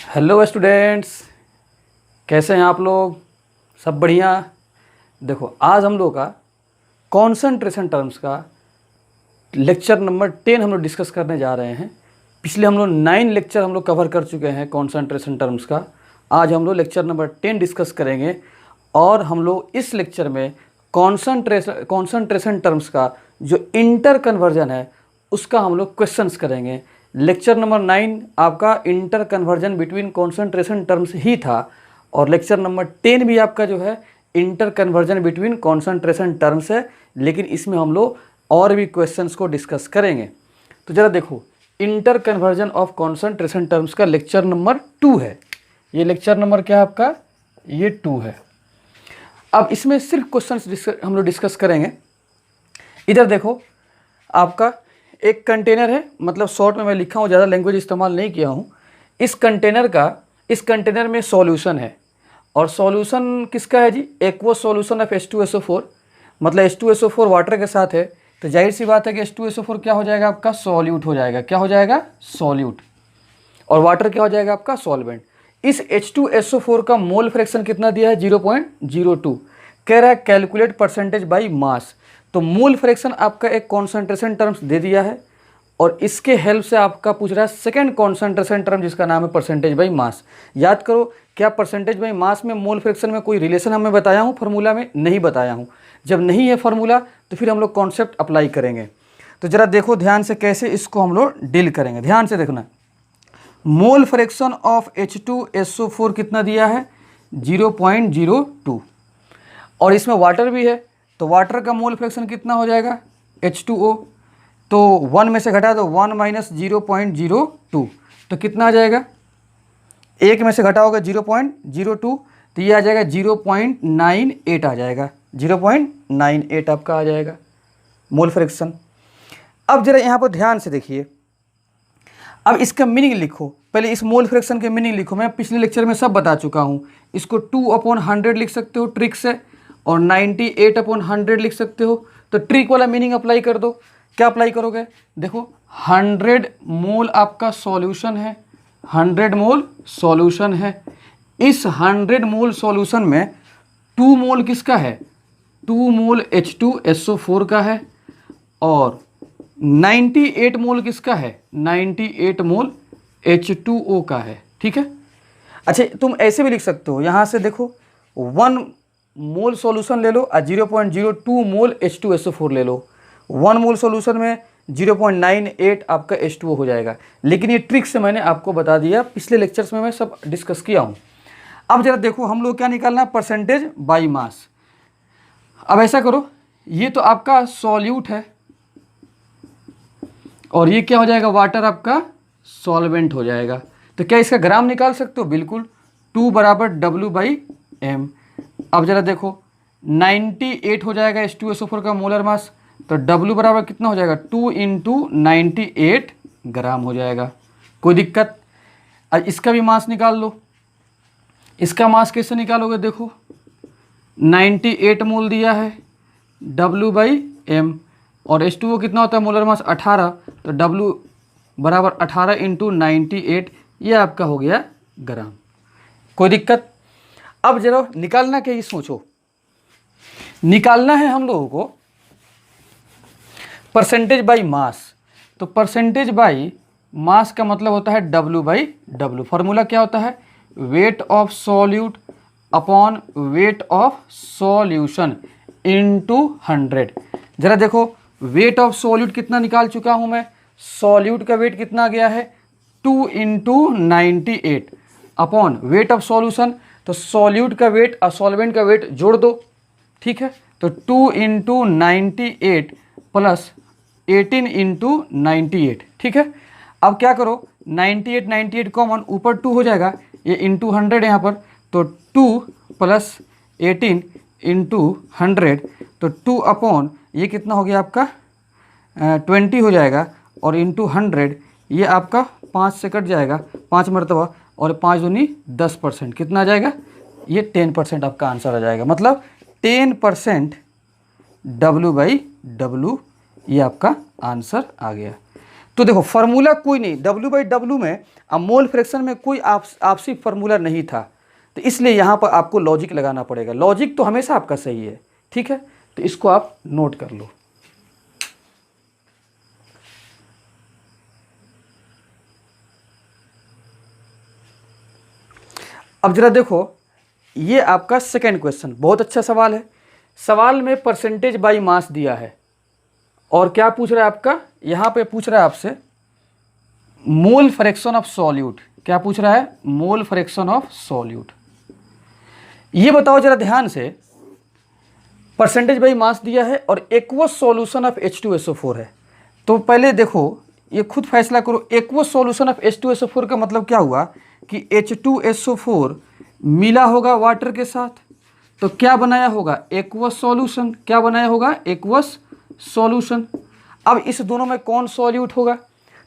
Hello students, कैसे हैं आप लोग? सब बढ़िया। देखो, आज हम लोग का कॉन्सेंट्रेशन टर्म्स का लेक्चर नंबर 10 हम लोग डिस्कस करने जा रहे हैं। पिछले हम लोग 9 लेक्चर हम लोग कवर कर चुके हैं कॉन्सेंट्रेशन टर्म्स का। आज हम लोग लेक्चर नंबर 10 डिस्कस करेंगे और हम लोग इस लेक्चर में कॉन्सेंट्रेशन टर्म्स का जो इंटर कन्वर्जन है उसका हम लोग क्वेश्चंस करेंगे। लेक्चर नंबर 9 आपका inter conversion between concentration terms ही था और लेक्चर नंबर 10 भी आपका जो है inter conversion between concentration terms है, लेकिन इसमें हम लोग और भी क्वेश्चंस को डिस्कस करेंगे। तो ज़रा देखो, inter conversion of concentration terms का लेक्चर नंबर 2 है। ये लेक्चर नंबर क्या है आपका? ये 2 है। अब इसमें सिर्फ क्वेश्चंस हम लोग डिस्कस करेंगे। इधर देखो, आपका एक कंटेनर है, मतलब शॉर्ट में मैं लिखा हूँ, ज़्यादा लैंग्वेज इस्तेमाल नहीं किया हूँ। इस कंटेनर में सॉल्यूशन है और सॉल्यूशन किसका है जी? एक्वस सॉल्यूशन ऑफ H2SO4, मतलब H2SO4 वाटर के साथ है, तो जाहिर सी बात है कि H2SO4 क्या हो जाएगा आपका? सॉल्यूट हो जाएगा। क्या हो जाएगा? सॉल्यूट। और वाटर क्या हो जाएगा आपका? सॉल्वेंट। इस H2SO4 का मोल फ्रैक्शन कितना दिया है? 0.02। कह रहा है कैलकुलेट परसेंटेज बाई मास। तो मोल फ्रैक्शन आपका एक कॉन्सेंट्रेशन टर्म्स दे दिया है और इसके हेल्प से आपका पूछ रहा है सेकंड कॉन्सेंट्रेशन टर्म जिसका नाम है परसेंटेज बाई मास। याद करो, क्या परसेंटेज बाई मास में मोल फ्रैक्शन में कोई रिलेशन हमें बताया हूँ? फार्मूला में नहीं बताया हूँ। जब नहीं है फार्मूला तो फिर हम लोग कॉन्सेप्ट अप्लाई करेंगे। तो ज़रा देखो ध्यान से कैसे इसको हम लोग डील करेंगे। ध्यान से देखना, मोल फ्रैक्शन ऑफ H2SO4 कितना दिया है? 0.02। और इसमें वाटर भी है, तो वाटर का मोल फ्रैक्शन कितना हो जाएगा? H2O। तो 1 में से घटा दो, 1 माइनस 0.02, तो कितना आ जाएगा? 1 में से घटाओगे 0.02, तो ये आ जाएगा 0.98 आ जाएगा। 0.98 आपका आ जाएगा मोल फ्रैक्शन। अब जरा यहाँ पर ध्यान से देखिए, अब इसका मीनिंग लिखो। पहले इस मोल फ्रैक्शन के मीनिंग लिखो। मैं पिछले लेक्चर में सब बता चुका हूँ। इसको 2/100 लिख सकते हो ट्रिक से, और 98/100 लिख सकते हो। तो ट्रिक वाला मीनिंग अप्लाई कर दो। क्या अप्लाई करोगे? देखो, 100 मोल आपका सॉल्यूशन है, 100 मोल सॉल्यूशन है। इस 100 मोल सॉल्यूशन में 2 मोल किसका है? 2 मोल H2SO4 का है और 98 मोल किसका है? 98 मोल H2O का है। ठीक है। अच्छा, तुम ऐसे भी लिख सकते हो, यहाँ से देखो 1 मोल सॉल्यूशन ले लो और 0.02 मोल H2SO4 ले लो। 1 मोल सॉल्यूशन में 0.98 आपका H2O हो जाएगा। लेकिन ये ट्रिक से मैंने आपको बता दिया, पिछले लेक्चर्स में मैं सब डिस्कस किया हूँ। अब जरा देखो, हम लोग क्या निकालना है? Percentage by mass. अब ऐसा करो, ये तो आपका सॉल्यूट है और ये क्या हो जाएगा? वाटर आपका सॉल्वेंट हो जाएगा। तो क्या इसका ग्राम निकाल सकते हो? बिल्कुल। 2 बराबर W/m। अब जरा देखो, 98 हो जाएगा H2SO4 का मोलर मास, तो W बराबर कितना हो जाएगा? 2 × 98 ग्राम हो जाएगा। कोई दिक्कत? अब इसका भी मास निकाल लो। इसका मास कैसे निकालोगे? देखो, 98 मोल दिया है, W/m, और H2O कितना होता है मोलर मास? 18, तो W बराबर 18 × 98, ये आपका हो गया ग्राम। कोई दिक्कत? अब जरा निकालना क्या, ये सोचो। निकालना है हम लोगों को परसेंटेज बाई मास। तो परसेंटेज बाई मास का मतलब होता है W/W। फॉर्मूला क्या होता है? Weight of solute upon weight of solution into 100। जरा देखो, वेट ऑफ सॉल्यूट कितना निकाल चुका हूं मैं? सॉल्यूट का वेट कितना गया है? 2 × 98 अपॉन वेट ऑफ सॉल्यूशन। तो सॉल्यूट का वेट और सॉल्वेंट का वेट जोड़ दो। ठीक है, तो 2 × 98 प्लस 18 × 98। ठीक है। अब क्या करो, 98 कॉमन, ऊपर 2 हो जाएगा, ये इंटू 100 यहाँ पर, तो 2 प्लस 18 × 100, तो 2 अपॉन ये कितना हो गया आपका? 20 हो जाएगा, और इंटू 100 ये आपका 5 से कट जाएगा, 5 मरतबा, और 5 दूनी 10%, कितना आ जाएगा? ये 10% आपका आंसर आ जाएगा। मतलब 10% W/W, ये आपका आंसर आ गया। तो देखो फार्मूला कोई नहीं, W/W में मोल फ्रैक्शन में कोई आपसी फार्मूला नहीं था, तो इसलिए यहाँ पर आपको लॉजिक लगाना पड़ेगा। लॉजिक तो हमेशा आपका सही है, ठीक है, तो इसको आप नोट कर लो। अब जरा देखो, ये आपका सेकेंड क्वेश्चन बहुत अच्छा सवाल है। सवाल में परसेंटेज बाई मास दिया है और क्या पूछ रहा है आपका, यहाँ पे पूछ रहा है आपसे मोल फ्रैक्शन ऑफ सॉल्यूट। क्या पूछ रहा है? Mole fraction of solute. ये बताओ जरा ध्यान से, परसेंटेज बाई मास दिया है और एक्वस सॉल्यूशन ऑफ H2SO4 है। तो पहले देखो, ये खुद फैसला करो, एक्वस सॉल्यूशन ऑफ H2SO4 का मतलब क्या हुआ कि H2SO4 मिला होगा वाटर के साथ, तो क्या बनाया होगा? Aqueous solution. क्या बनाया होगा? Aqueous solution. अब इस दोनों में कौन सॉल्यूट होगा?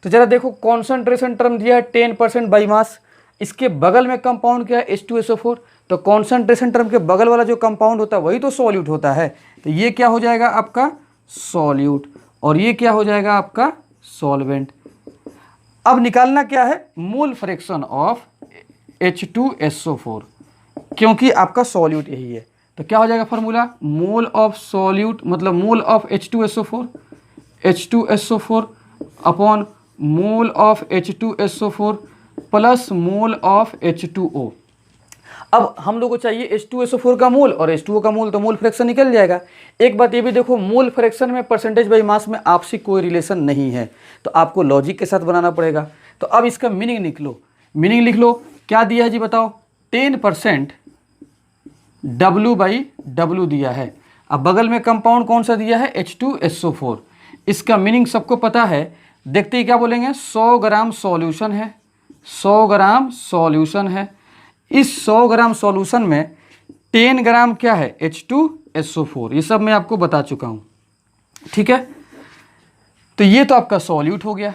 तो जरा देखो, कॉन्सेंट्रेशन टर्म दिया है 10% बाई मास, इसके बगल में कंपाउंड क्या है? H2SO4। तो कॉन्सेंट्रेशन टर्म के बगल वाला जो कंपाउंड होता है वही तो सॉल्यूट होता है, तो ये क्या हो जाएगा आपका? सॉल्यूट। और ये क्या हो जाएगा आपका? सॉल्वेंट। अब निकालना क्या है? मोल फ्रैक्शन ऑफ H2SO4, क्योंकि आपका सॉल्यूट यही है। तो क्या हो जाएगा फॉर्मूला? मोल ऑफ सॉल्यूट मतलब mole of H2SO4 upon mole of H2SO4 plus mole of H2O। अब हम लोग को चाहिए H2SO4 का मोल और H2O का मोल, तो मोल फ्रैक्शन निकल जाएगा। एक बात ये भी देखो, मोल फ्रैक्शन में परसेंटेज बाई मास में आपसी कोई रिलेशन नहीं है, तो आपको लॉजिक के साथ बनाना पड़ेगा। तो अब इसका मीनिंग लिख लो। मीनिंग लिख लो, क्या दिया है जी बताओ? 10% W/W दिया है। अब बगल में कंपाउंड कौन सा दिया है? H2SO4। इसका मीनिंग सबको पता है, देखते ही क्या बोलेंगे? 100 ग्राम सॉल्यूशन है। 100 ग्राम सॉल्यूशन है। इस 100 ग्राम सॉल्यूशन में 10 ग्राम क्या है? H2SO4। ये सब मैं आपको बता चुका हूँ, ठीक है। तो ये तो आपका सॉल्यूट हो गया।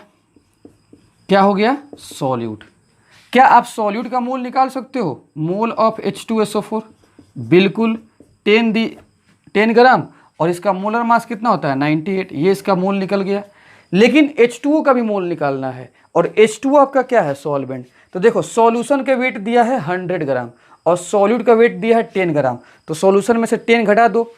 क्या हो गया? सॉल्यूट। क्या आप सॉल्यूट का मोल निकाल सकते हो? मोल ऑफ H2SO4 बिल्कुल 10 ग्राम, और इसका मोलर मास कितना होता है? 98। ये इसका मोल निकल गया। लेकिन H2O का भी मोल निकालना है, और H2O आपका क्या है? सॉल्वेंट। तो देखो, सॉल्यूशन का वेट दिया है 100 ग्राम और सॉल्यूट का वेट दिया है 10 ग्राम, तो सॉल्यूशन में से 10 घटा दो,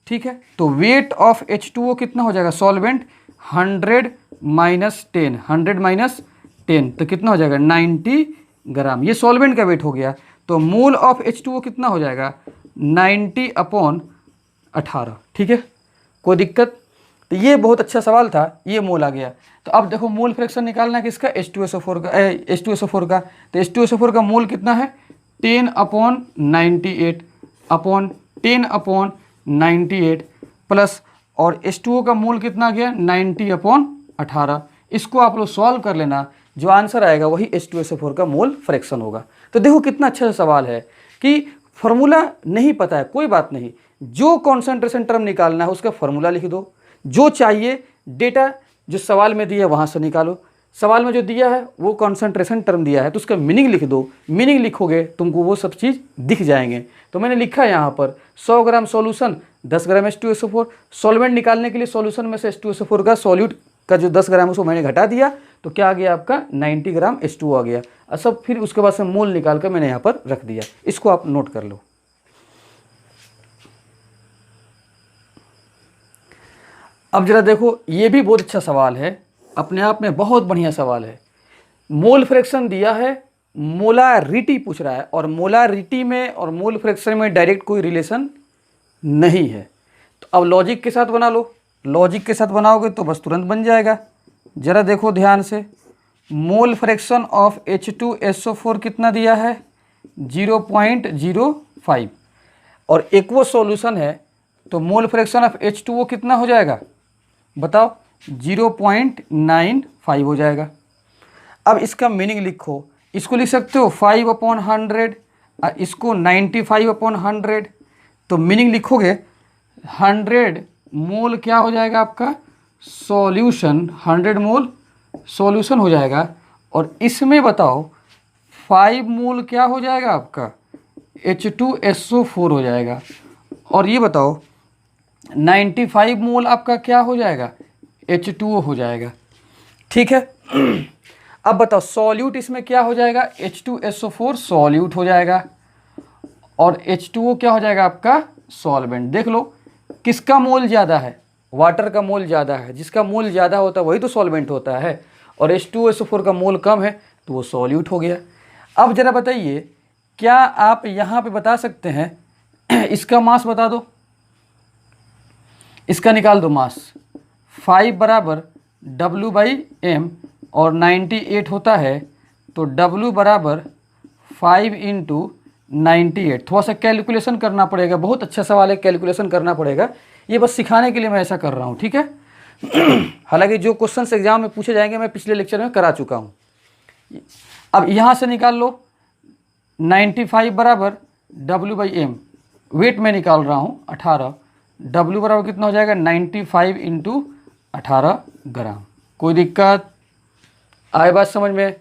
ठीक है। तो वेट ऑफ H2O कितना हो जाएगा? सॉल्वेंट 100 माइनस 10, 100 माइनस 10, तो कितना हो जाएगा? 90 ग्राम। ये सॉल्वेंट का वेट हो गया। तो मोल ऑफ H2O कितना हो जाएगा? 90/18, ठीक है, कोई दिक्कत? तो ये बहुत अच्छा सवाल था, ये मोल आ गया। तो अब देखो, मोल फ्रैक्शन निकालना है किसका? H2SO4 का। H2SO4 का, तो H2SO4 का मोल कितना है? 10/98 अपॉन 10/98 प्लस, और H2O का मोल कितना गया? 90/18। इसको आप लोग सॉल्व कर लेना, जो आंसर आएगा वही H2SO4 का मोल फ्रैक्शन होगा। तो देखो कितना अच्छा सवाल है कि फॉर्मूला नहीं पता है, कोई बात नहीं, जो कॉन्सेंट्रेशन टर्म निकालना है उसका फॉर्मूला लिख दो, जो चाहिए डेटा जो सवाल में दिया है वहाँ से निकालो। सवाल में जो दिया है वो कॉन्सेंट्रेशन टर्म दिया है, तो उसका मीनिंग लिख दो। मीनिंग लिखोगे तुमको वो सब चीज़ दिख जाएंगे। तो मैंने लिखा है यहाँ पर 100 ग्राम सॉल्यूशन, 10 ग्राम H2SO4। सॉल्वेंट निकालने के लिए सॉल्यूशन में से H2SO4 का सॉल्यूट का जो 10 ग्राम उसको मैंने घटा दिया, तो क्या आ गया आपका? 90 ग्राम H2O आ गया। और सब फिर उसके बाद से मोल निकाल कर मैंने यहाँ पर रख दिया। इसको आप नोट कर लो। अब जरा देखो, ये भी बहुत अच्छा सवाल है, अपने आप में बहुत बढ़िया सवाल है। मोल फ्रैक्शन दिया है, मोलारिटी पूछ रहा है, और मोलारिटी में और मोल फ्रैक्शन में डायरेक्ट कोई रिलेशन नहीं है। तो अब लॉजिक के साथ बना लो। लॉजिक के साथ बनाओगे तो बस तुरंत बन जाएगा। जरा देखो ध्यान से, मोल फ्रैक्शन ऑफ H2SO4 कितना दिया है? 0.05, और एक्वस सॉल्यूशन है, तो मोल फ्रैक्शन ऑफ H2O कितना हो जाएगा बताओ? 0.95 हो जाएगा। अब इसका मीनिंग लिखो, इसको लिख सकते हो 5/100, इसको 95/100। तो मीनिंग लिखोगे 100 मोल क्या हो जाएगा आपका? सॉल्यूशन, 100 मोल सॉल्यूशन हो जाएगा। और इसमें बताओ 5 मोल क्या हो जाएगा आपका? H2SO4 हो जाएगा। और ये बताओ 95 मोल आपका क्या हो जाएगा? H2O हो जाएगा। ठीक है। अब बताओ सॉल्यूट इसमें क्या हो जाएगा, H2SO4 सॉल्यूट हो जाएगा और H2O क्या हो जाएगा आपका सॉल्वेंट। देख लो किसका मोल ज़्यादा है, वाटर का मोल ज़्यादा है, जिसका मोल ज़्यादा होता है वही तो सॉल्वेंट होता है, और H2SO4 का मोल कम है तो वो सॉल्यूट हो गया। अब ज़रा बताइए क्या आप यहाँ पे बता सकते हैं इसका मास बता दो, इसका निकाल दो मास। 5 बराबर W/m और 98 होता है तो W बराबर 5 × 98। थोड़ा सा कैलकुलेशन करना पड़ेगा, बहुत अच्छा सवाल है, कैलकुलेशन करना पड़ेगा, ये बस सिखाने के लिए मैं ऐसा कर रहा हूँ, ठीक है। हालांकि जो क्वेश्चंस एग्जाम में पूछे जाएंगे मैं पिछले लेक्चर में करा चुका हूँ। अब यहाँ से निकाल लो 95 बराबर W/m, वेट में निकाल रहा हूँ 18, W बराबर कितना हो जाएगा 95 × 18 ग्राम। कोई दिक्कत आए बात समझ में?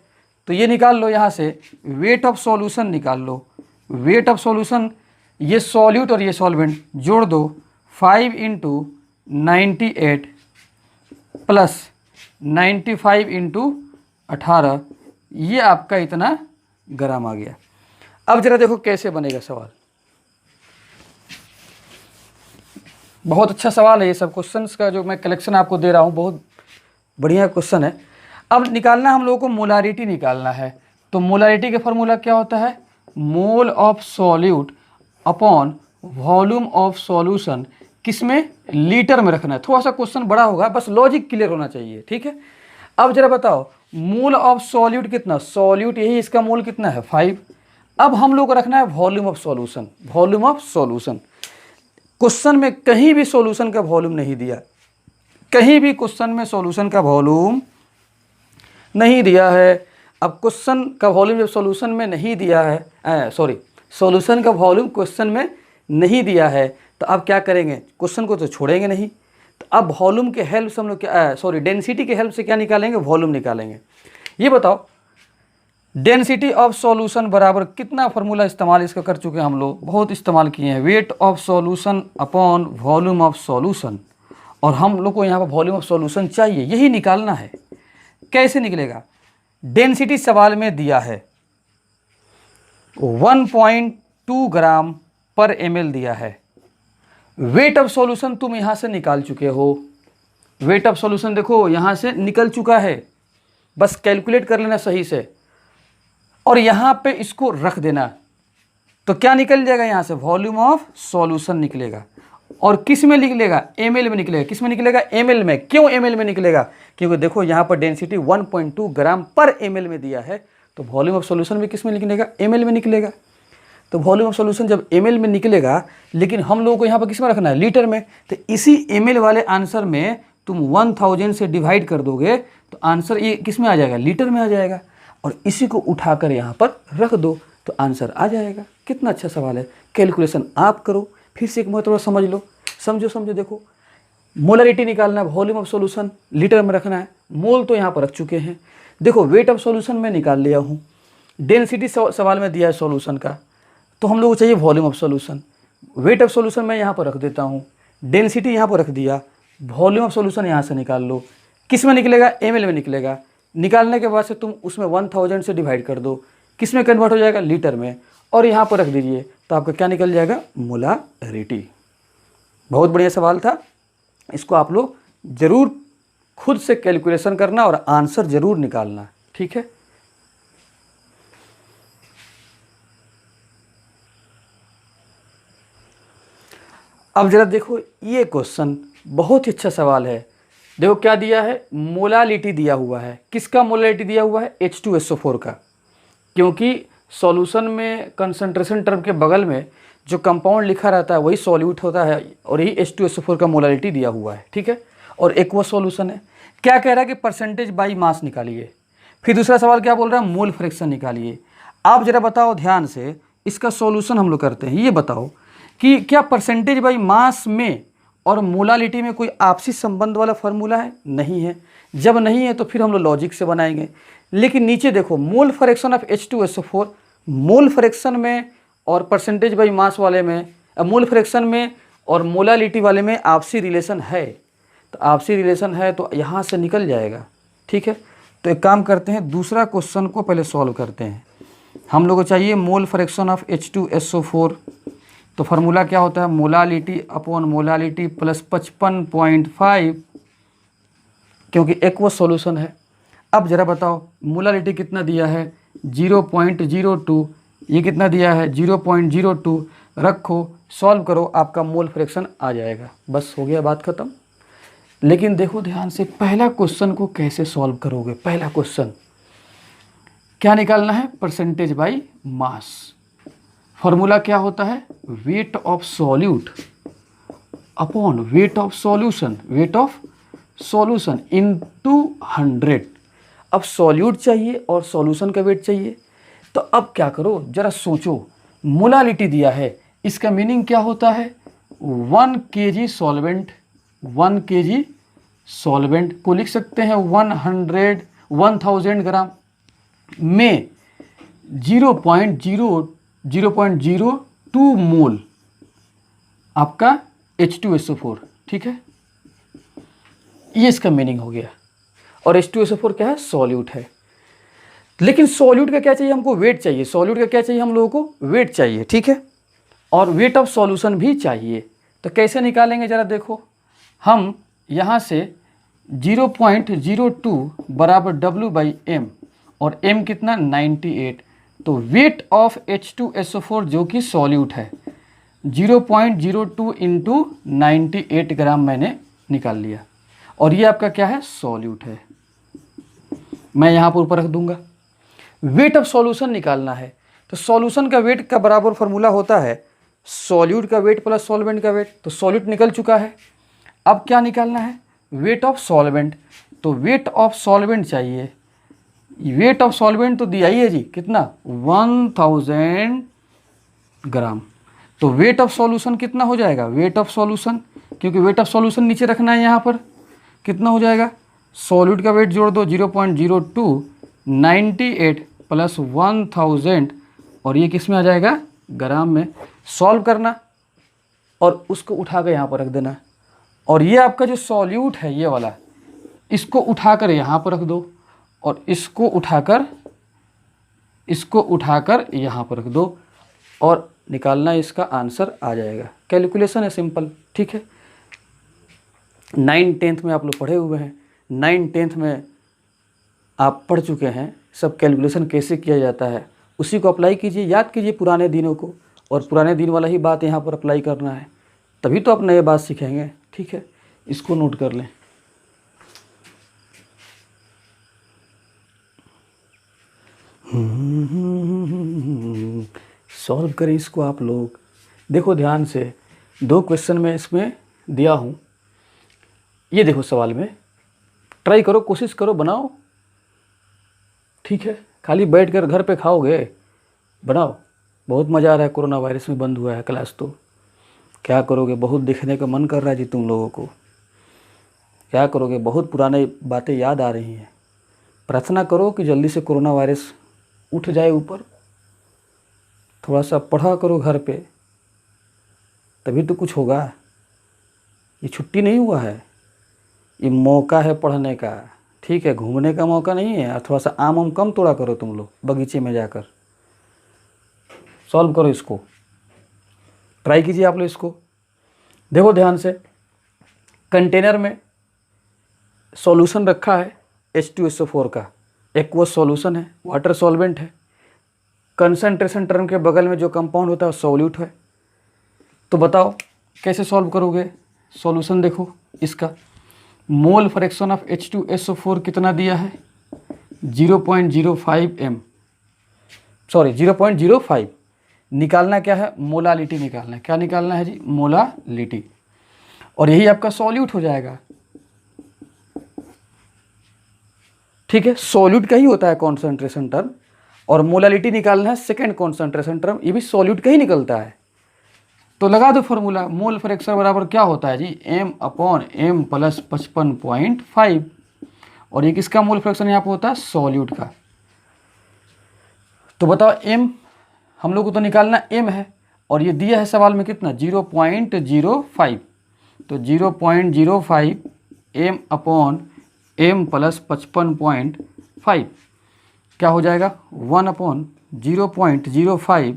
तो ये निकाल लो यहाँ से, वेट ऑफ सॉल्यूशन निकाल लो, वेट ऑफ सॉल्यूशन, ये सॉल्यूट और ये सॉल्वेंट जोड़ दो, 5 × 98 प्लस 95 × 18, ये आपका इतना ग्राम आ गया। अब जरा देखो कैसे बनेगा सवाल, बहुत अच्छा सवाल है ये सब क्वेश्चंस का जो मैं कलेक्शन आपको दे रहा हूँ, बहुत बढ़िया क्वेश्चन है। अब निकालना हम लोगों को मोलारिटी निकालना है, तो मोलारिटी का फॉर्मूला क्या होता है, mole of solute upon volume of solution, किसमें लीटर में रखना है। थोड़ा सा क्वेश्चन बड़ा होगा, बस लॉजिक क्लियर होना चाहिए, ठीक है। अब जरा बताओ मोल ऑफ सॉल्यूट कितना, सॉल्यूट यही इसका मोल कितना है 5। अब हम लोग को रखना है volume of solution, volume of solution. Question में कहीं भी सॉल्यूशन का वॉल्यूम नहीं दिया, कहीं भी क्वेश्चन में सॉल्यूशन का वॉल्यूम नहीं दिया है। अब क्वेश्चन का वॉल्यूम जब सॉल्यूशन में नहीं दिया है, सॉल्यूशन का वॉल्यूम क्वेश्चन में नहीं दिया है तो अब क्या करेंगे, क्वेश्चन को तो छोड़ेंगे नहीं, तो अब वॉल्यूम के हेल्प से हम लोग डेंसिटी के हेल्प से क्या निकालेंगे, वॉल्यूम निकालेंगे। ये बताओ डेंसिटी ऑफ सॉल्यूशन बराबर कितना फार्मूला इस्तेमाल इसका कर चुके हैं हम लोग, बहुत इस्तेमाल किए हैं, weight of solution upon volume of solution, और हम लोग को यहाँ पर वॉल्यूम ऑफ सॉल्यूशन चाहिए, यही निकालना है। कैसे निकलेगा, डेंसिटी सवाल में दिया है 1.2 ग्राम पर ml दिया है, वेट ऑफ सॉल्यूशन तुम यहाँ से निकाल चुके हो, वेट ऑफ सॉल्यूशन देखो यहाँ से निकल चुका है, बस कैलकुलेट कर लेना सही से और यहाँ पे इसको रख देना, तो क्या निकल जाएगा यहाँ से, वॉल्यूम ऑफ सॉल्यूशन निकलेगा। और किस में निकलेगा, ml में निकलेगा। किस में निकलेगा, ml में। क्यों ml में निकलेगा, क्योंकि देखो यहाँ पर डेंसिटी 1.2 ग्राम पर ml में दिया है, तो वॉल्यूम ऑफ सॉल्यूशन भी किस में निकलेगा, ml में निकलेगा। तो वॉल्यूम ऑफ सॉल्यूशन जब ml में निकलेगा, लेकिन हम लोगों को यहाँ पर किस में रखना है, लीटर में, तो इसी ml वाले आंसर में तुम 1000 से डिवाइड कर दोगे तो आंसर ये किस में आ जाएगा, लीटर में आ जाएगा, और इसी को उठाकर यहाँ पर रख दो तो आंसर आ जाएगा। कितना अच्छा सवाल है, कैलकुलेशन आप करो, फिर से एक महत्व समझ लो, समझो। देखो मोलरिटी निकालना है, वॉल्यूम ऑफ सॉल्यूशन लीटर में रखना है, मोल तो यहाँ पर रख चुके हैं। देखो वेट ऑफ सॉल्यूशन में निकाल लिया हूँ, डेंसिटी सवाल में दिया है सॉल्यूशन का, तो हम लोग को चाहिए volume of solution, weight of solution मैं यहाँ पर रख देता हूँ, डेंसिटी यहाँ पर रख दिया, वॉल्यूम ऑफ सॉल्यूशन यहाँ से निकाल लो, किस में निकलेगा, ml में निकलेगा। निकालने के बाद से तुम उसमें 1000 से डिवाइड कर दो, किस में कन्वर्ट हो जाएगा, लीटर में, और यहाँ पर रख दीजिए तो आपका क्या निकल जाएगा, मोलारिटी। बहुत बढ़िया सवाल था, इसको आप लोग ज़रूर खुद से कैलकुलेशन करना और आंसर ज़रूर निकालना, ठीक है। अब जरा देखो ये क्वेश्चन बहुत ही अच्छा सवाल है। देखो क्या दिया है, मोलालिटी दिया हुआ है, किसका मोलालिटी दिया हुआ है, H2SO4 का, क्योंकि सॉल्यूशन में कंसंट्रेशन टर्म के बगल में जो कंपाउंड लिखा रहता है वही सॉल्यूट होता है, और यही H2SO4 का मोलालिटी दिया हुआ है, ठीक है। और एक्वस सॉल्यूशन है। क्या कह रहा है कि परसेंटेज बाई मास निकालिए। फिर दूसरा सवाल क्या बोल रहा है, मोल फ्रैक्शन निकालिए। आप जरा बताओ ध्यान से, इसका सॉल्यूशन हम लोग करते हैं। ये बताओ कि क्या परसेंटेज बाई मास में और मोलालिटी में कोई आपसी संबंध वाला फार्मूला है, नहीं है। जब नहीं है तो फिर हम लोग लॉजिक से बनाएंगे। लेकिन नीचे देखो mole fraction of H2SO4, mole fraction में और परसेंटेज बाई मास वाले में, मोल फ्रैक्शन में और मोलालिटी वाले में आपसी रिलेशन है, तो आपसी रिलेशन है तो यहाँ से निकल जाएगा, ठीक है। तो एक काम करते हैं, दूसरा क्वेश्चन को पहले सॉल्व करते हैं। हम लोग को चाहिए मोल फ्रैक्शन ऑफ H2SO4। तो फार्मूला क्या होता है, मोलालिटी अपॉन मोलालिटी प्लस 55.5, क्योंकि एक्वस सॉल्यूशन है। अब जरा बताओ मोलालिटी कितना दिया है 0.02, ये कितना दिया है 0.02, रखो सॉल्व करो, आपका मोल फ्रैक्शन आ जाएगा। बस हो गया, बात खत्म। लेकिन देखो ध्यान से, पहला क्वेश्चन को कैसे सॉल्व करोगे। पहला क्वेश्चन क्या निकालना है, परसेंटेज बाय मास। फॉर्मूला क्या होता है, weight of solute upon weight of solution, weight of solution into 100। अब सॉल्यूट चाहिए और सॉल्यूशन का वेट चाहिए। तो अब क्या करो, जरा सोचो, मोलालिटी दिया है, इसका मीनिंग क्या होता है 1 kg सॉल्वेंट। 1 kg सॉल्वेंट को लिख सकते हैं 1000 ग्राम में 0.02 मोल आपका H2SO4, ठीक है। ये इसका मीनिंग हो गया। और H2SO4 क्या है, सॉल्यूट है। लेकिन सॉल्यूट का क्या चाहिए हमको, वेट चाहिए। सॉल्यूट का क्या चाहिए हम लोगों को, वेट चाहिए, ठीक है। और वेट ऑफ सॉल्यूशन भी चाहिए। तो कैसे निकालेंगे जरा देखो, हम यहाँ से 0.02 बराबर W/m और m कितना 98। तो वेट ऑफ H2SO4 जो कि सॉल्यूट है 0.02 इंटू 98 ग्राम मैंने निकाल लिया। और ये आपका क्या है, सॉल्यूट है। मैं यहाँ पर ऊपर रख दूंगा। वेट ऑफ सॉल्यूशन निकालना है, तो सॉल्यूशन का वेट का बराबर फार्मूला होता है सॉल्यूट का वेट प्लस सॉल्वेंट का वेट। तो सॉल्यूट निकल चुका है। अब क्या निकालना है, वेट ऑफ सॉल्वेंट। तो वेट ऑफ सॉल्वेंट चाहिए। वेट ऑफ सॉल्वेंट तो दिया ही है जी, कितना 1000 ग्राम। तो वेट ऑफ सॉल्यूशन कितना हो जाएगा, वेट ऑफ सॉल्यूशन, क्योंकि वेट ऑफ सॉल्यूशन नीचे रखना है यहाँ पर, कितना हो जाएगा, सॉल्यूट का वेट जोड़ दो 0.02, 98 प्लस 1000, और ये किस में आ जाएगा, ग्राम में। सॉल्व करना और उसको उठा कर यहाँ पर रख देना। और ये आपका जो सॉल्यूट है ये वाला, इसको उठाकर यहाँ पर रख दो और इसको उठाकर यहाँ पर रख दो और निकालना, इसका आंसर आ जाएगा। कैलकुलेशन है सिंपल, ठीक है। 9th में आप लोग पढ़े हुए हैं, 9th में आप पढ़ चुके हैं सब कैलकुलेशन कैसे किया जाता है। उसी को अप्लाई कीजिए, याद कीजिए पुराने दिनों को, और पुराने दिन वाला ही बात यहाँ पर अप्लाई करना है, तभी तो आप नए बात सीखेंगे, ठीक है। इसको नोट कर लें। सॉल्व करें इसको आप लोग। देखो ध्यान से, 2 क्वेश्चन में इसमें दिया हूँ। ये देखो सवाल में, ट्राई करो, कोशिश करो, बनाओ, ठीक है। खाली बैठ कर घर पे खाओगे, बनाओ। बहुत मज़ा आ रहा है, कोरोना वायरस में बंद हुआ है क्लास, तो क्या करोगे, बहुत देखने का मन कर रहा है जी तुम लोगों को। क्या करोगे, बहुत पुराने बातें याद आ रही हैं। प्रार्थना करो कि जल्दी से कोरोना वायरस उठ जाए ऊपर। थोड़ा सा पढ़ा करो घर पे, तभी तो कुछ होगा। ये छुट्टी नहीं हुआ है, ये मौका है पढ़ने का, ठीक है। घूमने का मौका नहीं है। और थोड़ा सा आम कम तोड़ा करो तुम लोग बगीचे में जाकर। सॉल्व करो इसको, ट्राई कीजिए आप लोग इसको। देखो ध्यान से, कंटेनर में सॉल्यूशन रखा है H2SO4 का, एक्वस सॉल्यूशन है, वाटर सॉल्वेंट है। कंसंट्रेशन टर्म के बगल में जो कंपाउंड होता है वो सॉल्यूट है। तो बताओ कैसे सॉल्व करोगे। सॉल्यूशन देखो इसका, मोल फ्रैक्शन ऑफ H2SO4 कितना दिया है 0.05 m, सॉरी 0.05। निकालना क्या है, मोलालिटी निकालना है। क्या निकालना है जी, मोलालिटी। और यही आपका सॉल्यूट हो जाएगा, ठीक है। सॉल्यूट का ही होता है कॉन्सेंट्रेशन टर्म, और मोलालिटी निकालना है सेकेंड कॉन्सेंट्रेशन टर्म, ये भी सॉल्यूट का ही निकलता है। तो लगा दो फॉर्मूला, मोल फ्रैक्शन बराबर क्या होता है जी, m/m प्लस 55.5। और ये किसका मोल फ्रैक्शन यहाँ पर होता है, सॉल्यूट का। तो बताओ m, हम लोग को तो निकालना m है, और ये दिया है सवाल में कितना 0.05। तो 0.05 m/m m प्लस 55.5 क्या हो जाएगा 1/0.05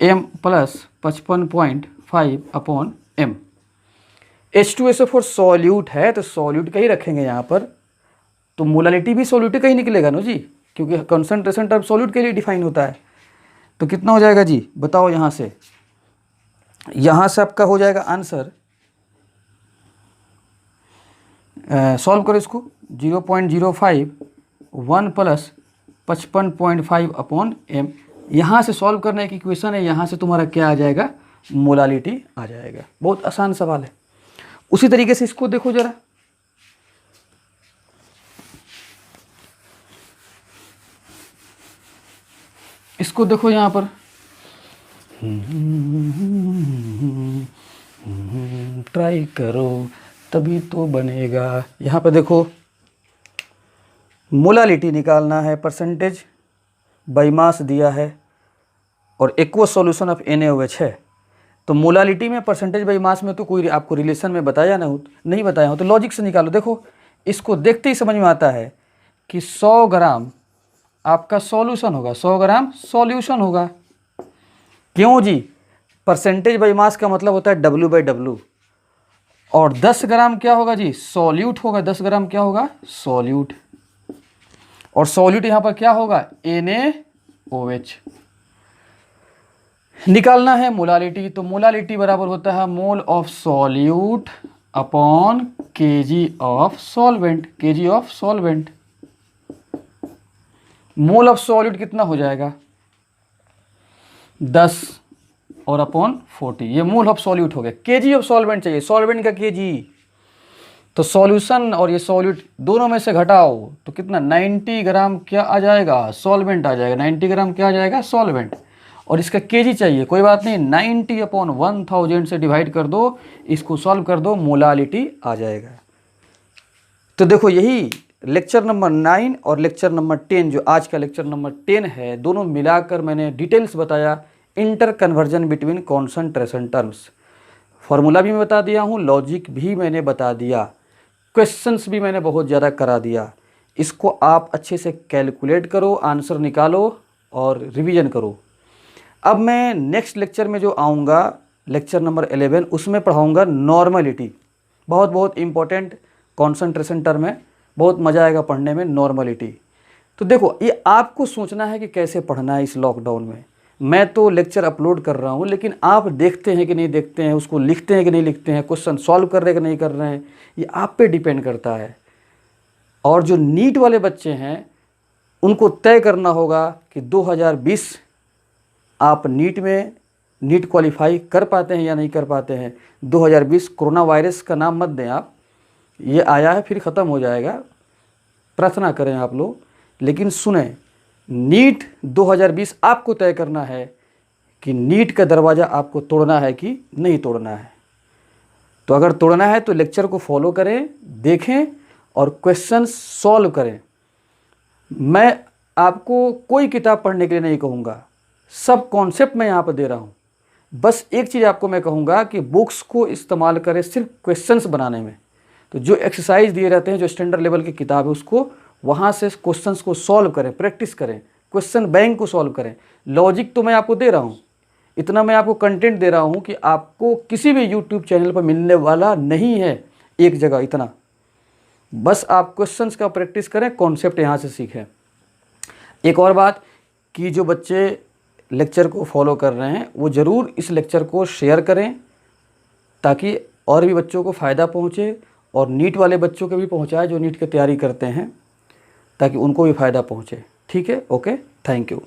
m plus 55.5/m। H2SO4 solute है तो सॉल्यूट का ही रखेंगे यहाँ पर, तो मोलालिटी भी सॉल्यूट का ही निकलेगा ना जी, क्योंकि कंसंट्रेशन टर्म सॉल्यूट के लिए डिफाइन होता है। तो कितना हो जाएगा जी बताओ, यहाँ से आपका हो जाएगा आंसर, सॉल्व करो इसको, 0.05 1 प्लस 55.5/m। यहाँ से सॉल्व करने की इक्वेशन है, यहाँ से तुम्हारा क्या आ जाएगा, मोलालिटी आ जाएगा। बहुत आसान सवाल है। उसी तरीके से इसको देखो जरा, इसको देखो यहाँ पर, ट्राई करो तभी तो बनेगा। यहाँ पे देखो मोलालिटी निकालना है, परसेंटेज बाई मास दिया है और एक्वस सॉल्यूशन ऑफ NaOH है। तो मोलालिटी में परसेंटेज बाई मास में तो कोई आपको रिलेशन में बताया ना हो, नहीं बताया हो, तो लॉजिक से निकालो। देखो इसको देखते ही समझ में आता है कि 100 ग्राम आपका सॉल्यूशन होगा, 100 ग्राम सॉल्यूशन होगा। क्यों जी, परसेंटेज बाई मास का मतलब होता है W/W, और 10 ग्राम क्या होगा जी, सॉल्यूट होगा। 10 ग्राम क्या होगा, सॉल्यूट, और सॉल्यूट यहाँ पर क्या होगा, NaOH। निकालना है मोलालिटी, तो मोलालिटी बराबर होता है mole of solute upon kg of solvent, kg of solvent. Mole of solute कितना हो जाएगा 10 और अपॉन 40, ये मोल ऑफ सॉल्यूट हो गया। kg ऑफ सॉल्वेंट चाहिए, सॉल्वेंट का kg, तो सॉल्यूशन और ये सॉल्यूट दोनों में से घटाओ तो कितना 90 ग्राम क्या आ जाएगा, सॉल्वेंट आ जाएगा। 90 ग्राम क्या आ जाएगा, सॉल्वेंट, और इसका kg चाहिए, कोई बात नहीं, 90/1000 से डिवाइड कर दो, इसको सॉल्व कर दो, मोलालिटी आ जाएगा। तो देखो यही लेक्चर नंबर 9 और लेक्चर नंबर 10, जो आज का लेक्चर नंबर 10 है, दोनों मिलाकर मैंने डिटेल्स बताया inter conversion between concentration terms. Formula भी मैं बता दिया हूँ, लॉजिक भी मैंने बता दिया, क्वेश्चंस भी मैंने बहुत ज़्यादा करा दिया। इसको आप अच्छे से कैलकुलेट करो, आंसर निकालो और रिवीजन करो। अब मैं नेक्स्ट लेक्चर में जो आऊँगा, लेक्चर नंबर 11, उसमें पढ़ाऊँगा नॉर्मलिटी। बहुत बहुत इम्पोर्टेंट कॉन्सेंट्रेशन टर्म है, बहुत मज़ा आएगा पढ़ने में, नॉर्मलिटी। तो देखो ये आपको सोचना है कि कैसे पढ़ना है इस लॉकडाउन में। मैं तो लेक्चर अपलोड कर रहा हूँ, लेकिन आप देखते हैं कि नहीं देखते हैं, उसको लिखते हैं कि नहीं लिखते हैं, क्वेश्चन सॉल्व कर रहे हैं कि नहीं कर रहे हैं, ये आप पे डिपेंड करता है। और जो नीट वाले बच्चे हैं उनको तय करना होगा कि 2020 आप नीट क्वालिफाई कर पाते हैं या नहीं कर पाते हैं। 2020 कोरोना वायरस का नाम मत दें आप, ये आया है फिर ख़त्म हो जाएगा, प्रार्थना करें आप लोग, लेकिन सुने, नीट 2020 आपको तय करना है कि नीट का दरवाज़ा आपको तोड़ना है कि नहीं तोड़ना है। तो अगर तोड़ना है तो लेक्चर को फॉलो करें, देखें और क्वेश्चन सॉल्व करें। मैं आपको कोई किताब पढ़ने के लिए नहीं कहूँगा, सब कॉन्सेप्ट मैं यहाँ पर दे रहा हूँ। बस एक चीज़ आपको मैं कहूँगा कि बुक्स को इस्तेमाल करें सिर्फ क्वेश्चंस बनाने में। तो जो एक्सरसाइज दिए रहते हैं, जो स्टैंडर्ड लेवल की किताब है, उसको वहाँ से क्वेश्चंस को सॉल्व करें, प्रैक्टिस करें, क्वेश्चन बैंक को सॉल्व करें। लॉजिक तो मैं आपको दे रहा हूँ, इतना मैं आपको कंटेंट दे रहा हूँ कि आपको किसी भी यूट्यूब चैनल पर मिलने वाला नहीं है एक जगह इतना। बस आप क्वेश्चंस का प्रैक्टिस करें, कॉन्सेप्ट यहाँ से सीखें। एक और बात कि जो बच्चे लेक्चर को फॉलो कर रहे हैं वो ज़रूर इस लेक्चर को शेयर करें, ताकि और भी बच्चों को फ़ायदा पहुँचे, और नीट वाले बच्चों को भी पहुँचाए जो नीट की तैयारी करते हैं, ताकि उनको भी फ़ायदा पहुँचे। ठीक है, ओके, थैंक यू।